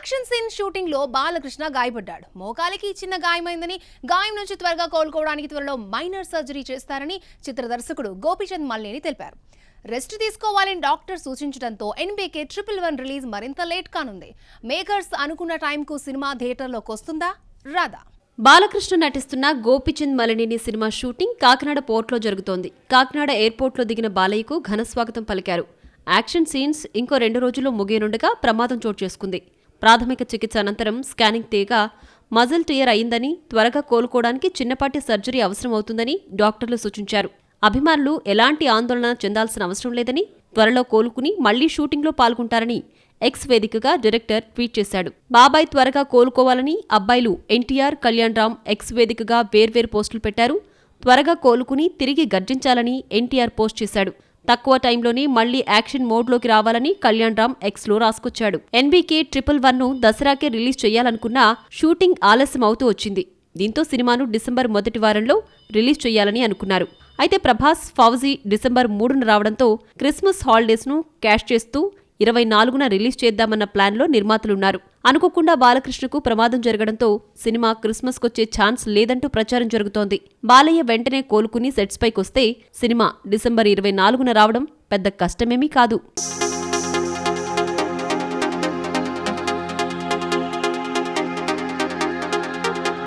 Action scene shooting లో బాలకృష్ణ గాయపడ్డాడు. మోకాలికి చిన్న గాయమైందని, గాయం నుంచి త్వరగా కోలుకోవడానికి త్వరలో మైనర్ సర్జరీ చేస్తారని చిత్ర దర్శకుడు గోపీచంద్ మల్లేని తెలిపారు. రెస్ట్ తీసుకోవాలని డాక్టర్ సూచించడంతో ఎన్బీకే 111 రిలీజ్ మరింత లేట్ కానుంది. మేకర్స్ అనుకున్న టైంకు సినిమా థియేటర్లోకి వస్తుందా రాదా? బాలకృష్ణ నటిస్తున్న గోపీచంద్ మలినేని సినిమా షూటింగ్ కాకినాడ పోర్ట్లో జరుగుతోంది. కాకినాడ ఎయిర్పోర్ట్లో దిగిన బాలయ్యకు ఘనస్వాగతం పలికారు. యాక్షన్ సీన్స్ ఇంకో 2 రోజుల్లో ముగియనుండగా ప్రమాదం చోటు చేసుకుంది. ప్రాథమిక చికిత్స అనంతరం స్కానింగ్ తీయగా మజిల్ టియర్ అయిందని, త్వరగా కోలుకోవడానికి చిన్నపాటి సర్జరీ అవసరమవుతుందని డాక్టర్లు సూచించారు. అభిమానులు ఎలాంటి ఆందోళన చెందాల్సిన అవసరం లేదని, త్వరలో కోలుకుని మళ్లీ షూటింగ్లో పాల్గొంటారని ఎక్స్ వేదికగా డైరెక్టర్ ట్వీట్ చేశాడు. బాబాయ్ త్వరగా కోలుకోవాలని అబ్బాయిలు ఎన్టీఆర్, కళ్యాణ్ రామ్ ఎక్స్ వేదికగా వేర్వేరు పోస్టులు పెట్టారు. త్వరగా కోలుకుని తిరిగి గర్జించాలని ఎన్టీఆర్ పోస్ట్ చేశాడు. తక్కువ టైంలోనే మళ్లీ యాక్షన్ మోడ్లోకి రావాలని కళ్యాణ్ రామ్ ఎక్స్లో రాసుకొచ్చాడు. ఎన్బీకే 111ను దసరాకే రిలీజ్ చేయాలనుకున్నా షూటింగ్ ఆలస్యం అవుతూ వచ్చింది. దీంతో సినిమాను డిసెంబర్ మొదటి వారంలో రిలీజ్ చేయాలని అనుకున్నారు. అయితే ప్రభాస్, ఫౌజీ డిసెంబర్ 3న రావడంతో క్రిస్మస్ హాలిడేస్ను క్యాష్ చేస్తూ 24న రిలీజ్ చేద్దామన్న ప్లాన్లో నిర్మాతలున్నారు. అనుకోకుండా బాలకృష్ణకు ప్రమాదం జరగడంతో సినిమా క్రిస్మస్కొచ్చే ఛాన్స్ లేదంటూ ప్రచారం జరుగుతోంది. బాలయ్య వెంటనే కోలుకుని సెట్స్ పైకొస్తే సినిమా డిసెంబర్ 24న రావడం పెద్ద కష్టమేమీ కాదు.